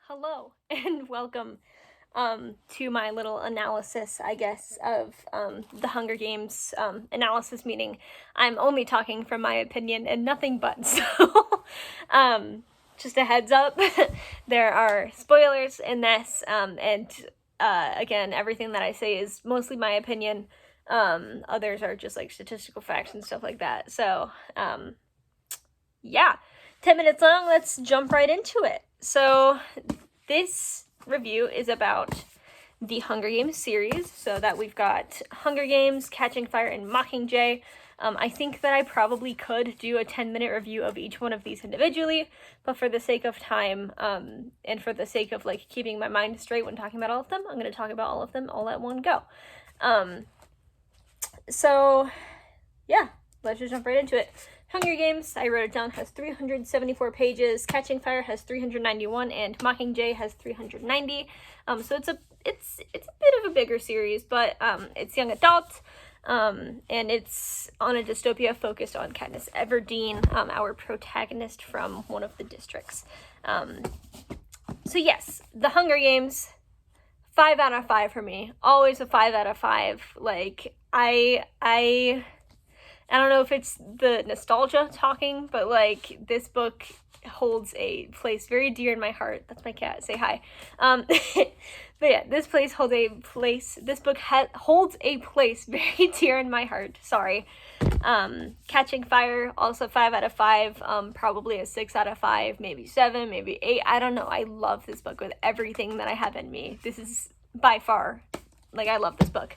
Hello and welcome to my little analysis, I guess, of the Hunger Games. Analysis meaning I'm only talking from my opinion and nothing but. So, just a heads up, there are spoilers in this, and again, everything that I say is mostly my opinion. Others are just like statistical facts and stuff like that. So, yeah, 10 minutes long, let's jump right into it. So, this review is about the Hunger Games series, so that we've got Hunger Games, Catching Fire, and Mockingjay. I think that I probably could do a 10-minute review of each one of these individually, but for the sake of time, and for the sake of like keeping my mind straight when talking about all of them, I'm going to talk about all of them all at one go. So yeah, let's just jump right into it. Hunger Games, I wrote it down, has 374 pages. Catching Fire has 391, and Mockingjay has 390. So it's a bit of a bigger series, but it's young adult, and it's on a dystopia focused on Katniss Everdeen, our protagonist from one of the districts. So yes, the Hunger Games, 5 out of 5 for me. Always a 5 out of 5. Like I don't know if it's the nostalgia talking, but like this book holds a place very dear in my heart. That's my cat. Say hi. But yeah, this book holds a place very dear in my heart. Sorry. Catching Fire, also 5 out of 5. Probably a 6 out of 5, maybe 7, maybe 8. I don't know. I love this book with everything that I have in me. This is by far, like, I love this book.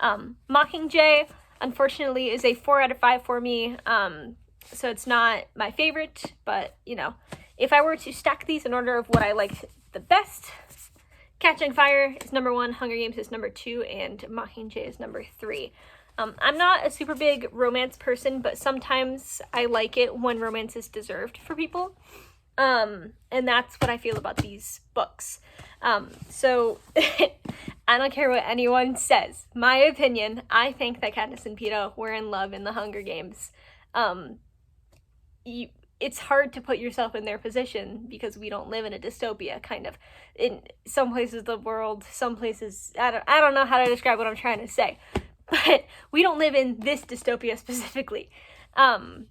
Mockingjay, unfortunately, is a 4 out of 5 for me. So it's not my favorite, but you know, if I were to stack these in order of what I like the best, Catching Fire is number 1, Hunger Games is number 2, and Mockingjay is number 3. I'm not a super big romance person, but sometimes I like it when romance is deserved for people. And that's what I feel about these books. So I don't care what anyone says. My opinion, I think that Katniss and Peeta were in love in the Hunger Games. It's hard to put yourself in their position because we don't live in a dystopia, kind of. In some places of the world, some places, I don't know how to describe what I'm trying to say, but we don't live in this dystopia specifically. And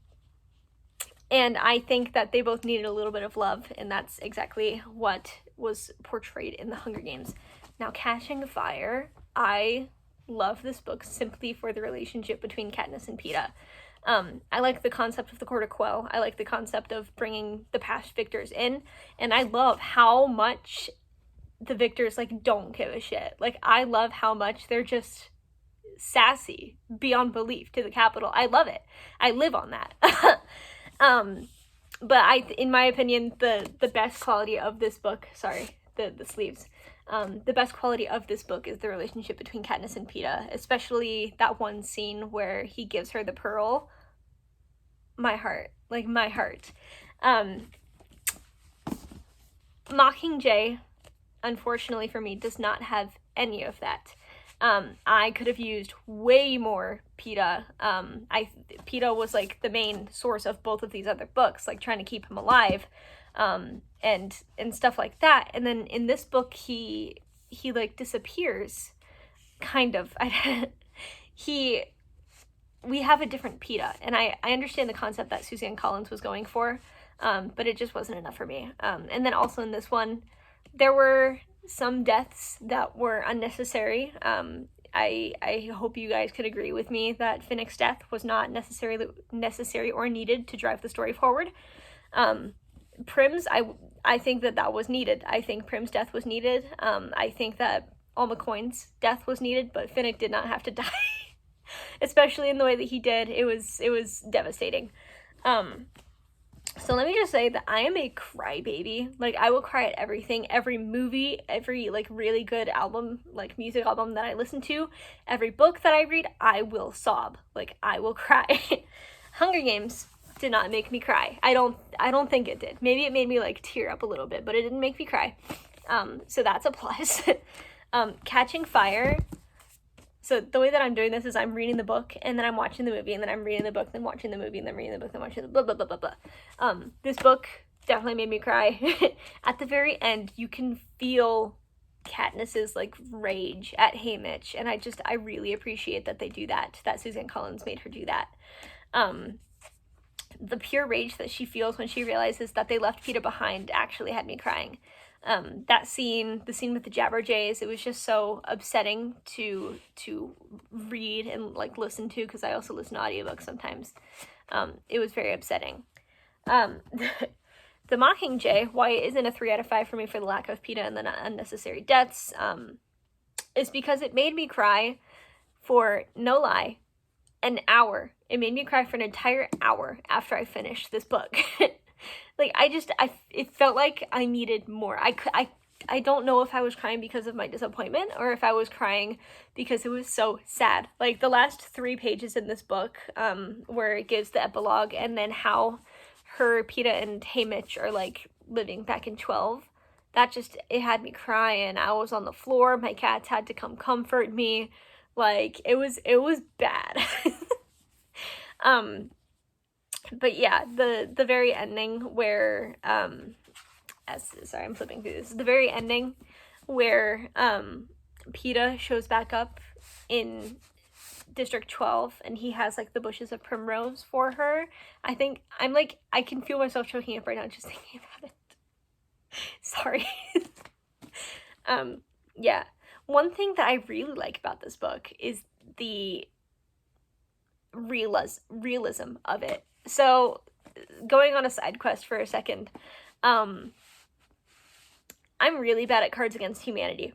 I think that they both needed a little bit of love, and that's exactly what was portrayed in the Hunger Games. Now, Catching Fire, I love this book simply for the relationship between Katniss and Peeta. I like the concept of the Court of Quell. I like the concept of bringing the past victors in, and I love how much the victors, like, don't give a shit. Like, I love how much they're just sassy beyond belief to the Capitol. I love it. I live on that. But in my opinion, the best quality of this book, sorry, the sleeves, the best quality of this book is the relationship between Katniss and Peeta, especially that one scene where he gives her the pearl. My heart. Mockingjay, unfortunately for me, does not have any of that. I could have used way more Peeta. Peeta was like the main source of both of these other books, like trying to keep him alive, and stuff like that. And then in this book, he like disappears, kind of. We have a different Peeta, and I understand the concept that Suzanne Collins was going for, but it just wasn't enough for me. And then also in this one, there were some deaths that were unnecessary. I hope you guys could agree with me that Finnick's death was not necessarily necessary or needed to drive the story forward. Prim's, I think that was needed. I think Prim's death was needed. I think that Alma Coin's death was needed, but Finnick did not have to die. Especially in the way that he did. It was devastating. So let me just say that I am a crybaby. Like, I will cry at everything, every movie, every, like, really good album, like, music album that I listen to, every book that I read, I will sob. Like, I will cry. Hunger Games did not make me cry. I don't think it did. Maybe it made me, like, tear up a little bit, but it didn't make me cry. So that's a plus. Catching Fire. So the way that I'm doing this is I'm reading the book, and then I'm watching the movie, and then I'm reading the book, then watching the movie, and then reading the book, then watching the blah, blah, blah, blah, blah. This book definitely made me cry. At the very end, you can feel Katniss's like rage at Haymitch, and I really appreciate that they do that. That Suzanne Collins made her do that. The pure rage that she feels when she realizes that they left Peeta behind actually had me crying. That scene, the scene with the Jabberjays, it was just so upsetting to read and like listen to, because I also listen to audiobooks sometimes. It was very upsetting. The Mockingjay, why it isn't a 3 out of 5 for me for the lack of Peeta and the unnecessary deaths, is because it made me cry for, no lie, an hour. It made me cry for an entire hour after I finished this book. Like, it felt like I needed more. I don't know if I was crying because of my disappointment or if I was crying because it was so sad. Like, the last 3 pages in this book, where it gives the epilogue, and then how her, Peeta, and Haymitch are, like, living back in 12, it had me crying. I was on the floor. My cats had to come comfort me. Like, it was bad. But yeah, the very ending where, sorry, I'm flipping through this. The very ending where, Peeta shows back up in District 12 and he has like the bushes of primrose for her. I can feel myself choking up right now just thinking about it. Sorry. Yeah. One thing that I really like about this book is the realism of it. So, going on a side quest for a second, I'm really bad at Cards Against Humanity.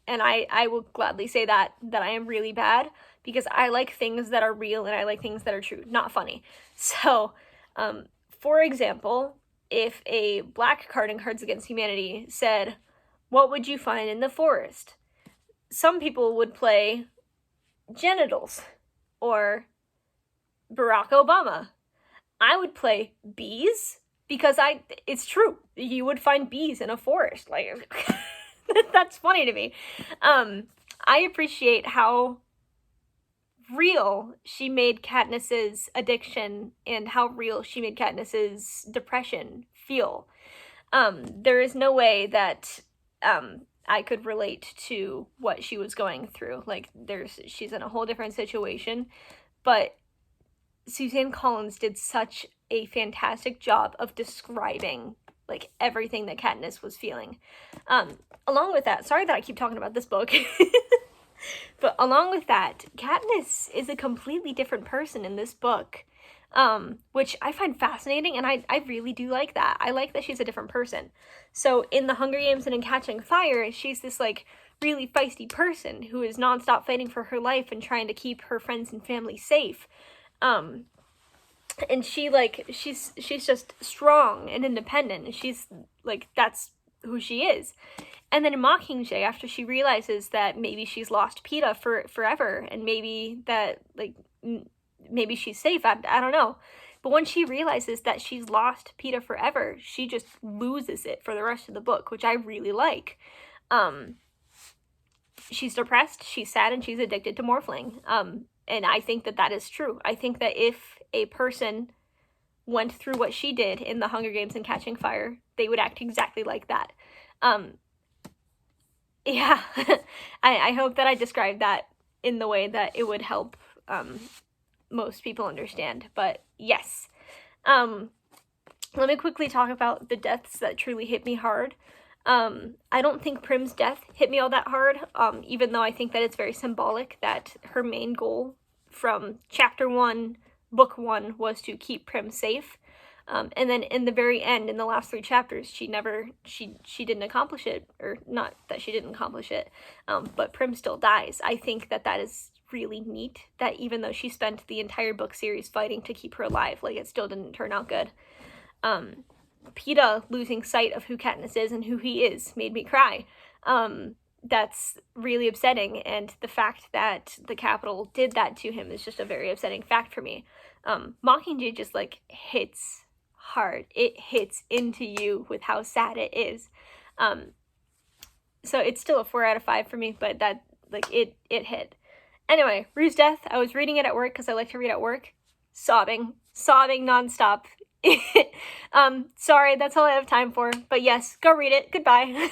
And I will gladly say that I am really bad, because I like things that are real and I like things that are true, not funny. So, for example, if a black card in Cards Against Humanity said, "What would you find in the forest?" Some people would play genitals or Barack Obama. I would play bees, because it's true. You would find bees in a forest. Like, that's funny to me. I appreciate how real she made Katniss's addiction and how real she made Katniss's depression feel. There is no way that I could relate to what she was going through. Like, she's in a whole different situation, but Suzanne Collins did such a fantastic job of describing like everything that Katniss was feeling. Along with that, sorry that I keep talking about this book, but along with that, Katniss is a completely different person in this book, which I find fascinating, and I really do like that. I like that she's a different person. So in The Hunger Games and in Catching Fire, she's this like really feisty person who is nonstop fighting for her life and trying to keep her friends and family safe. And she's just strong and independent, and she's like, that's who she is. And then in Mockingjay, after she realizes that maybe she's lost Peeta forever, and maybe that, like, maybe she's safe, I don't know. But when she realizes that she's lost Peeta forever, she just loses it for the rest of the book, which I really like. She's depressed, she's sad, and she's addicted to Morphling. And I think that is true. I think that if a person went through what she did in The Hunger Games and Catching Fire, they would act exactly like that. Yeah, I hope that I described that in the way that it would help most people understand. But yes. Let me quickly talk about the deaths that truly hit me hard. I don't think Prim's death hit me all that hard, even though I think that it's very symbolic that her main goal from chapter 1, book 1, was to keep Prim safe. And then in the very end, in the last 3 chapters, she didn't accomplish it, or not that she didn't accomplish it, but Prim still dies. I think that is really neat, that even though she spent the entire book series fighting to keep her alive, like, it still didn't turn out good. Peeta losing sight of who Katniss is and who he is made me cry. That's really upsetting, and the fact that the Capitol did that to him is just a very upsetting fact for me. Mockingjay just, like, hits hard. It hits into you with how sad it is. So it's still a 4 out of 5 for me, but that, like, it hit. Anyway, Rue's death, I was reading it at work because I like to read at work. Sobbing nonstop. Sorry, that's all I have time for. But yes, go read it. Goodbye.